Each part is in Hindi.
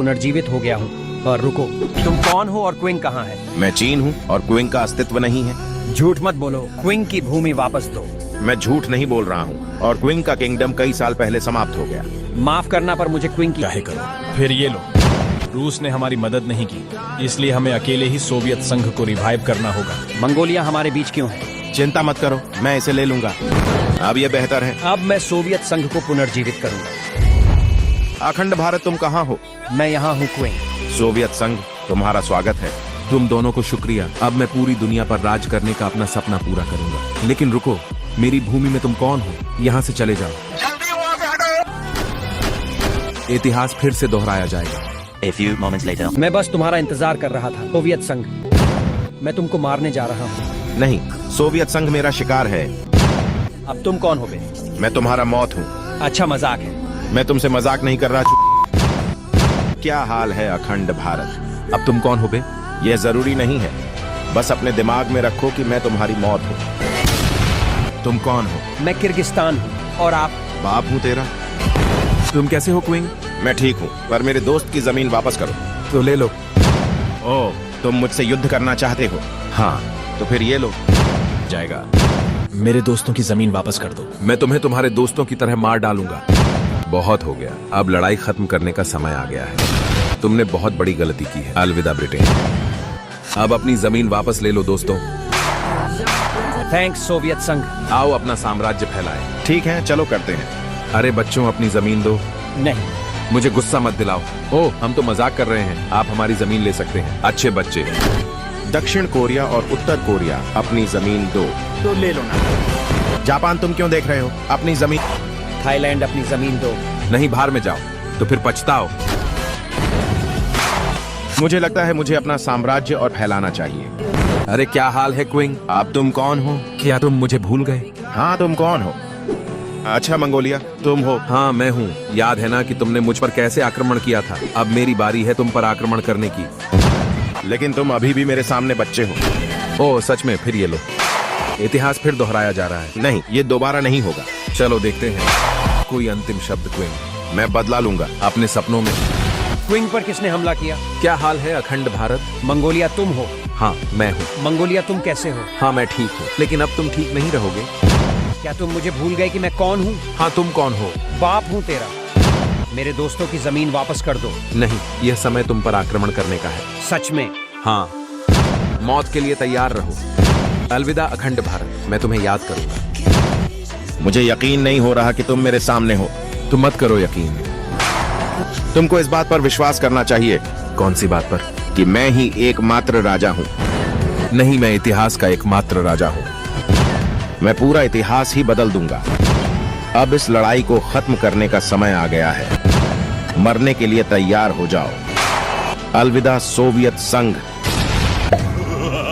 पुनर्जीवित हो गया हूँ। और रुको, तुम कौन हो और क्विंग कहाँ है? मैं चीन हूँ और क्विंग का अस्तित्व नहीं है। झूठ मत बोलो, क्विंग की भूमि वापस दो। मैं झूठ नहीं बोल रहा हूँ और क्विंग का किंगडम कई साल पहले समाप्त हो गया। माफ करना, पर मुझे क्विंग की चाहे करो। फिर ये लो, रूस ने हमारी मदद नहीं की, इसलिए हमें अकेले ही सोवियत संघ को रिवाइव करना होगा। मंगोलिया हमारे बीच क्यों है? चिंता मत करो, मैं इसे ले लूंगा। अब ये बेहतर है। अब मैं सोवियत संघ को पुनर्जीवित करूंगा। अखंड भारत, तुम कहाँ हो? मैं यहाँ हूँ क्विंग। सोवियत संघ, तुम्हारा स्वागत है। तुम दोनों को शुक्रिया। अब मैं पूरी दुनिया पर राज करने का अपना सपना पूरा करूंगा। लेकिन रुको, मेरी भूमि में तुम कौन हो? यहाँ से चले जाओ। इतिहास फिर से दोहराया जाएगा। A few moments later. मैं बस तुम्हारा इंतजार कर रहा था। सोवियत संघ, मैं तुमको मारने जा रहा हूँ। नहीं, सोवियत संघ मेरा शिकार है। अब तुम कौन हो बे? मैं तुम्हारा मौत हूँ। अच्छा मजाक है। मैं तुमसे मजाक नहीं कर रहा। क्या हाल है अखंड भारत? अब तुम कौन हो बे? यह जरूरी नहीं है, बस अपने दिमाग में रखो कि मैं तुम्हारी मौत हूँ। तुम कौन हो? मैं किर्गिस्तान हूँ। और आप? बाप हूँ तेरा। तुम कैसे हो क्विंग? मैं ठीक हूँ, पर मेरे दोस्त की जमीन वापस करो। तो ले लो। ओह, तुम मुझसे युद्ध करना चाहते हो? हाँ, तो फिर ये लो। जाएगा। मेरे दोस्तों की जमीन वापस कर दो। मैं तुम्हें तुम्हारे दोस्तों की तरह मार डालूंगा। बहुत हो गया, अब लड़ाई खत्म करने का समय आ गया है। तुमने बहुत बड़ी गलती की है। अलविदा ब्रिटेन। अब अपनी जमीन वापस ले लो दोस्तों। थैंक्स सोवियत संघ। आओ अपना साम्राज्य फैलाएं। ठीक है, चलो करते हैं। अरे बच्चों, अपनी जमीन दो। नहीं, मुझे गुस्सा मत दिलाओ। ओह, हम तो मजाक कर रहे हैं। आप हमारी जमीन ले सकते हैं, अच्छे बच्चे। दक्षिण कोरिया और उत्तर कोरिया अपनी जमीन दो। तो ले लो ना। जापान, तुम क्यों देख रहे हो? अपनी जमीन। थाईलैंड, अपनी जमीन दो। नहीं, बाहर में जाओ, तो फिर पछताओ। मुझे लगता है मुझे अपना साम्राज्य और फैलाना चाहिए। अरे क्या हाल है क्विंग? अब तुम कौन हो? क्या तुम मुझे भूल गए? हाँ, तुम कौन हो? अच्छा मंगोलिया, तुम हो? हाँ, मैं हूँ। याद है ना कि तुमने मुझ पर कैसे आक्रमण किया था? अब मेरी बारी है तुम पर आक्रमण करने की। लेकिन तुम अभी भी मेरे सामने बच्चे हो। ओह सच में? फिर ये लो। इतिहास फिर दोहराया जा रहा है। नहीं, ये दोबारा नहीं होगा। चलो देखते हैं। कोई अंतिम शब्द क्विंग? मैं बदला लूंगा। अपने सपनों में। क्विंग पर किसने हमला किया? क्या हाल है अखंड भारत? मंगोलिया, तुम हो? हाँ, मैं हूँ। मंगोलिया, तुम कैसे हो? हाँ, मैं ठीक हूँ, लेकिन अब तुम ठीक नहीं रहोगे। क्या तुम मुझे भूल गए कि मैं कौन हूँ? हाँ, तुम कौन हो? बाप हूँ तेरा। मेरे दोस्तों की जमीन वापस कर दो। नहीं, यह समय तुम पर आक्रमण करने का है। सच में? हाँ, मौत के लिए तैयार रहो। अलविदा अखंड भारत, मैं तुम्हें याद करूंगा। मुझे यकीन नहीं हो रहा कि तुम मेरे सामने हो। तुम मत करो यकीन। तुमको इस बात पर विश्वास करना चाहिए। कौन सी बात पर? कि मैं ही एकमात्र राजा हूँ। नहीं, मैं इतिहास का एकमात्र राजा हूँ। मैं पूरा इतिहास ही बदल दूंगा। अब इस लड़ाई को खत्म करने का समय आ गया है। मरने के लिए तैयार हो जाओ। अलविदा सोवियत संघ।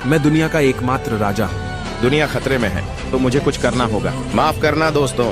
मैं दुनिया का एकमात्र राजा हूँ। दुनिया खतरे में है, तो मुझे कुछ करना होगा। माफ करना दोस्तों।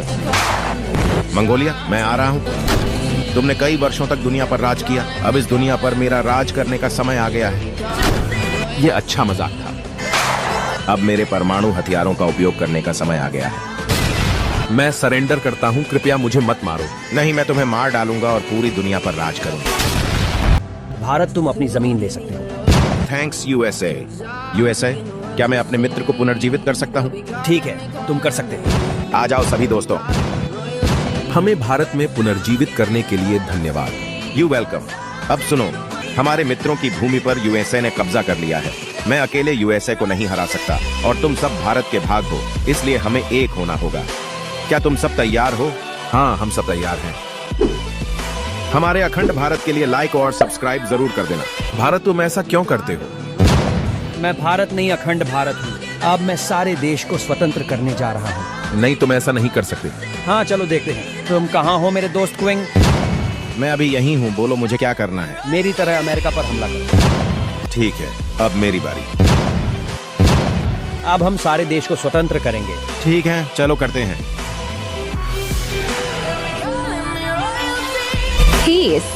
मंगोलिया, मैं आ रहा हूँ। तुमने कई वर्षों तक दुनिया पर राज किया, अब इस दुनिया पर मेरा राज करने का समय आ गया है। ये अच्छा मजाक था। अब मेरे परमाणु हथियारों का उपयोग करने का समय आ गया है। मैं सरेंडर करता हूँ, कृपया मुझे मत मारो। नहीं, मैं तुम्हें मार डालूंगा और पूरी दुनिया पर राज करूंगा। भारत, तुम अपनी जमीन ले सकते हो। Thanks USA. यूएसए, क्या मैं अपने मित्र को पुनर्जीवित कर सकता हूँ? ठीक है, तुम कर सकते हो। आ जाओ सभी दोस्तों। हमें भारत में पुनर्जीवित करने के लिए धन्यवाद। You welcome. अब सुनो, हमारे मित्रों की भूमि पर यूएसए ने कब्जा कर लिया है। मैं अकेले यूएसए को नहीं हरा सकता और तुम सब भारत के भाग हो, इसलिए हमें एक होना होगा। क्या तुम सब तैयार हो? हाँ, हम सब तैयार हैं। हमारे अखंड भारत के लिए लाइक और सब्सक्राइब जरूर कर देना। भारत, तुम ऐसा क्यों करते हो? मैं भारत नहीं, अखंड भारत हूँ। अब मैं सारे देश को स्वतंत्र करने जा रहा हूँ। नहीं, तुम ऐसा नहीं कर सकते। हाँ, चलो देखते हैं। तुम कहाँ हो मेरे दोस्त क्विंग? मैं अभी यहीं हूँ, बोलो मुझे क्या करना है। मेरी तरह अमेरिका पर हमला करो। ठीक है, अब मेरी बारी। अब हम सारे देश को स्वतंत्र करेंगे। ठीक है, चलो करते हैं। Peace.